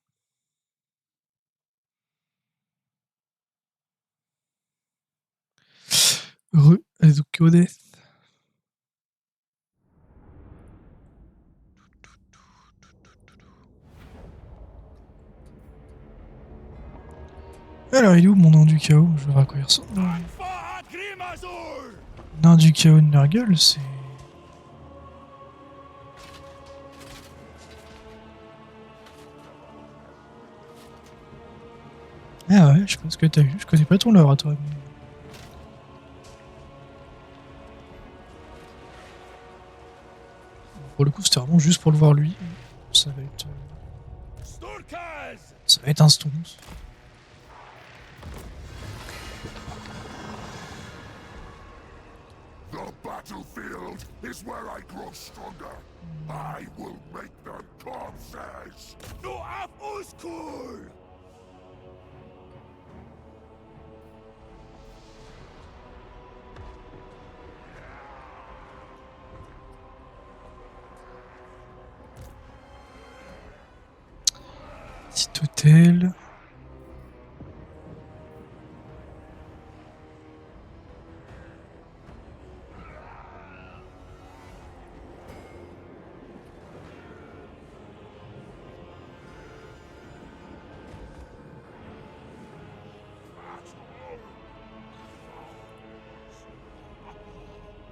Heureux, Azukode. Alors il est où mon nain du chaos? Je vais voir à quoi il ressemble. Nain du chaos de Nurgle, c'est... Ah ouais, je sais pas ce que t'as vu, je connais pas ton lore à toi. Mais... Pour le coup, c'était vraiment juste pour le voir lui. Ça va être... Ça va être un stomp. The battlefield is where I grow stronger. I will make them corpses. No af uskul. Petit hôtel.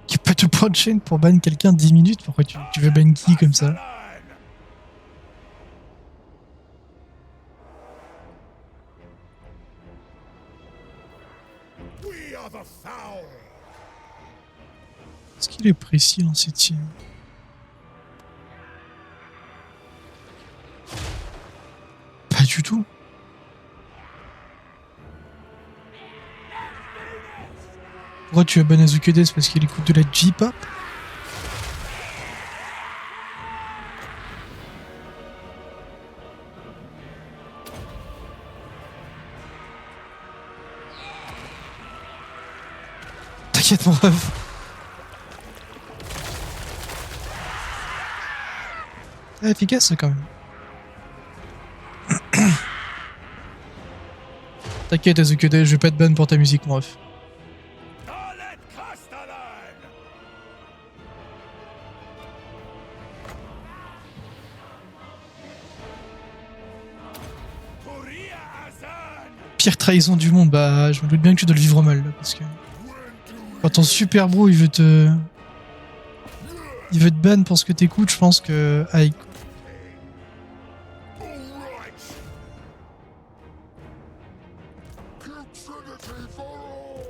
Il n'y a pas de point de chaîne pour ban quelqu'un 10 minutes. Pourquoi tu veux ban qui comme ça? Est-ce qu'il est précis en ces tirs? Pas du tout. Pourquoi tu as ban Azukedes? Parce qu'il écoute de la J-pop? T'inquiète mon rêve. Ah, efficace ça quand même. T'inquiète Azukedes, je vais pas te ban pour ta musique mon ref. Pire trahison du monde, bah je me doute bien que tu dois le vivre mal là, parce que... Quand ton super bro il veut te ban pour ce que t'écoutes, je pense que aïe. All right. Putridity for all.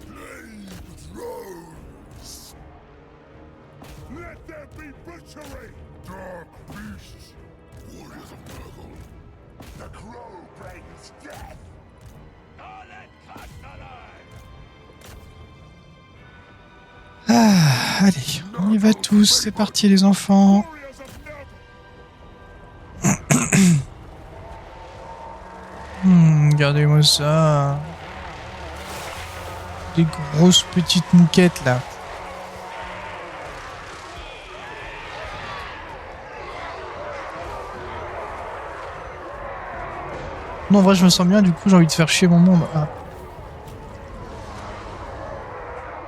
Blade thrones. Let there be butchery. Dark beasts. Warriors of Nurgle. The crow brings death. Ah, allez, on y va tous, c'est parti les enfants. Warriors of Nurgle. Regardez-moi ça. Des grosses petites mouquettes là. Non, en vrai, je me sens bien, du coup, j'ai envie de faire chier mon monde. Ah.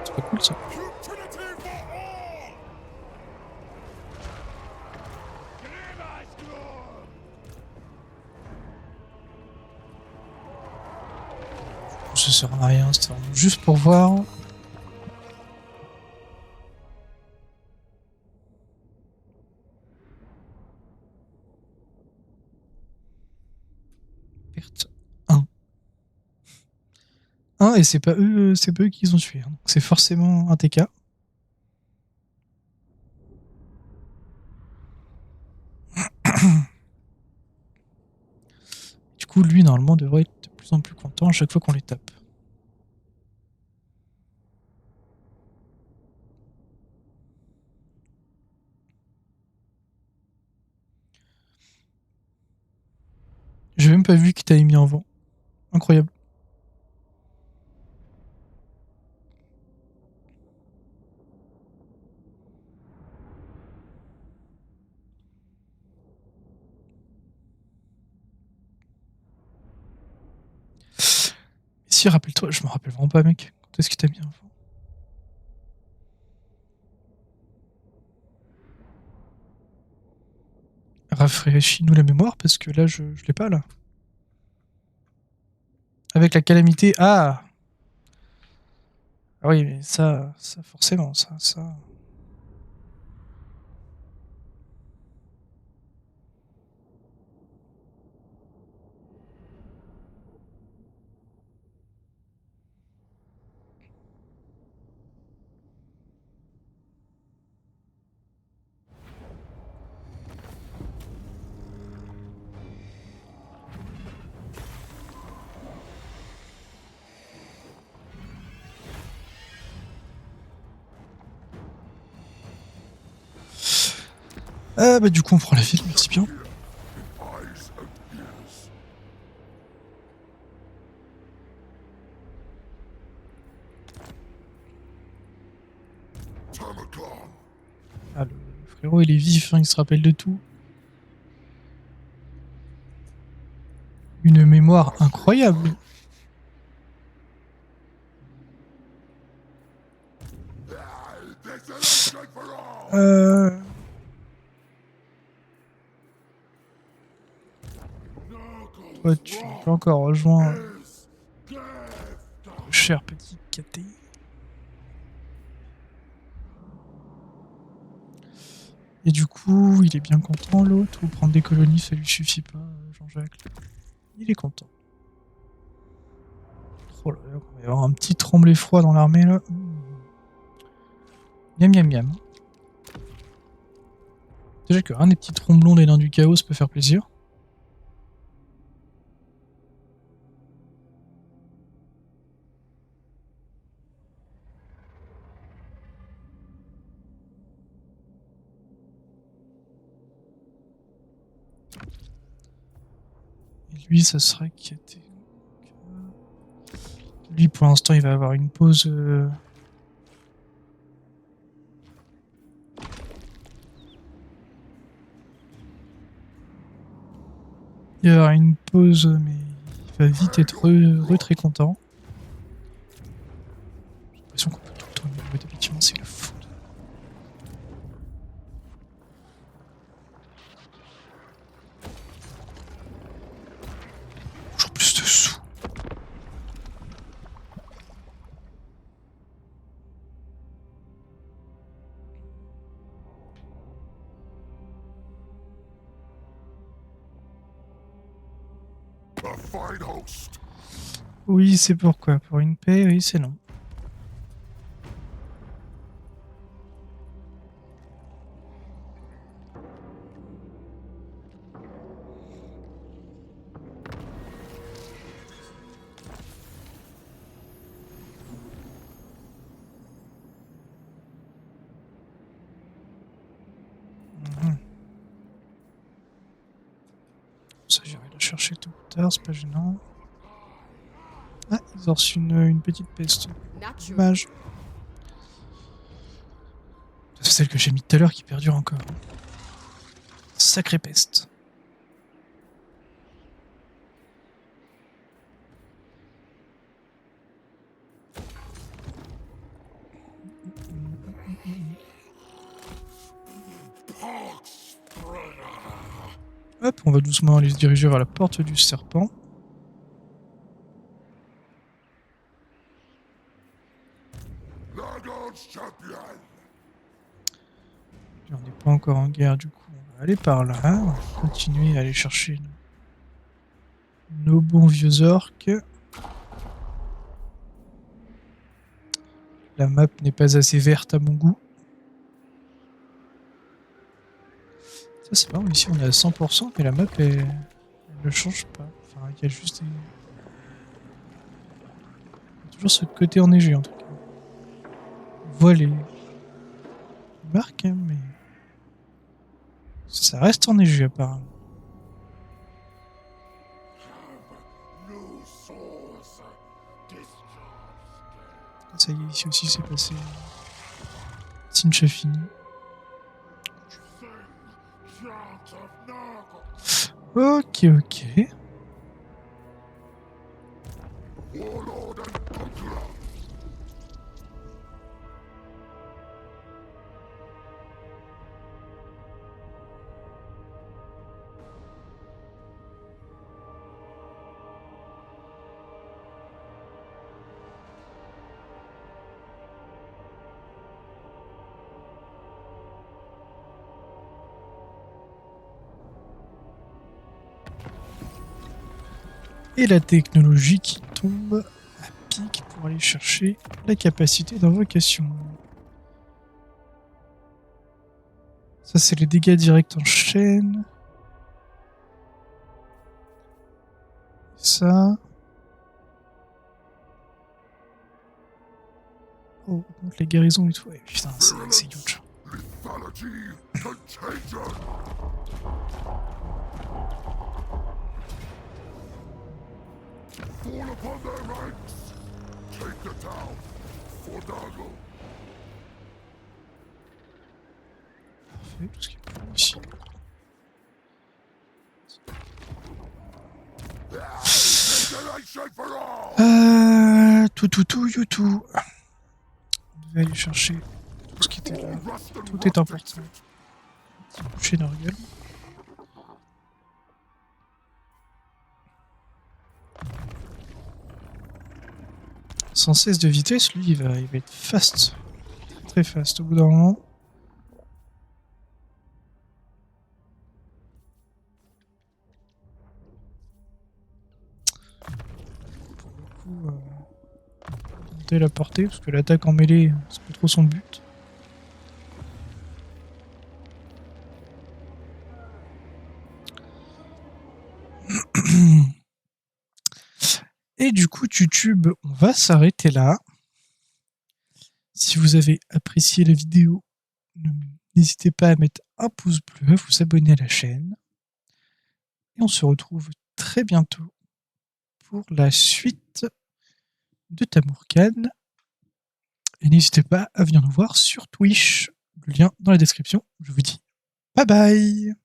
C'est pas cool ça. Putridity for all. Ça sert à rien, c'est vraiment juste pour voir. Perte 1. 1 et c'est pas eux qui les ont tués. Hein. C'est forcément un TK. Du coup, lui, normalement, devrait être de plus en plus content à chaque fois qu'on les tape. J'ai même pas vu qu'il t'avait mis en vent. Incroyable. Si, rappelle-toi, je me rappelle vraiment pas, mec. Quand est-ce que t'as mis en vent? Rafraîchis-nous la mémoire parce que là, je l'ai pas là. Avec la calamité. Ah! Ah oui, mais ça forcément, ça. Ah bah du coup on prend la ville, merci bien. Eyes and ears. Tamaclan. Ah le frérot il est vif, hein, il se rappelle de tout. Une mémoire incroyable. Desolation for all. Toi tu n'as pas encore rejoint Is death. le cher petit KT. Et du coup, il est bien content l'autre, ou prendre des colonies ça lui suffit pas, Jean-Jacques. Il est content. Oh là là, il va y avoir un petit tremblé froid dans l'armée là. Miam miam miam. Déjà qu'un des petits tromblons des nains du chaos peut faire plaisir. Et lui, ça serait KT. Lui, pour l'instant, il va avoir une pause. Il va avoir une pause, mais il va vite être très content. J'ai l'impression qu'on peut tout le temps améliorer des bâtiments, c'est la faute. Toujours plus de sous. A fine host. Oui, c'est pourquoi. Pour une paix, oui, c'est non. Ça, j'irai le chercher tout plus tard, c'est pas gênant. Ah, ils ont reçu une petite peste. Dommage. C'est celle que j'ai mis tout à l'heure qui perdure encore. Sacrée peste. Hop, on va doucement aller se diriger vers la porte du serpent. Lagard's champion. On n'est pas encore en guerre, du coup, on va aller par là. On va continuer à aller chercher nos bons vieux orques. La map n'est pas assez verte à mon goût. Ça, c'est marrant, ici on est à 100%, mais la map, elle ne change pas. Enfin, il y a juste des... toujours ce côté enneigé, en tout cas. On voit les marques, hein, mais... ça reste enneigé, apparemment. Ça y est, ici aussi c'est passé. Sinch a fini. Ok, ok. Warlord and conqueror. Et la technologie qui tombe à pic pour aller chercher la capacité d'invocation. Ça, c'est les dégâts directs en chaîne. Ça. Oh, donc les guérisons et tout. Ouais, putain, c'est huge. Lethality, contagion. Fall upon their ranks. Take the town. For Dago. Parfait, tout ce qui est plus ici. Annihilation for all. Tout, YouTube. On devait aller chercher tout ce qui était là. Tout est important. Chez Norgal. Sans cesse de vitesse, lui, il va être fast. Très fast au bout d'un moment. Pour le coup, monter la portée, parce que l'attaque en mêlée, c'est pas trop son but. Et du coup, YouTube, on va s'arrêter là. Si vous avez apprécié la vidéo, n'hésitez pas à mettre un pouce bleu, à vous abonner à la chaîne. Et on se retrouve très bientôt pour la suite de Tamurkhan. Et n'hésitez pas à venir nous voir sur Twitch. Le lien dans la description. Je vous dis bye bye!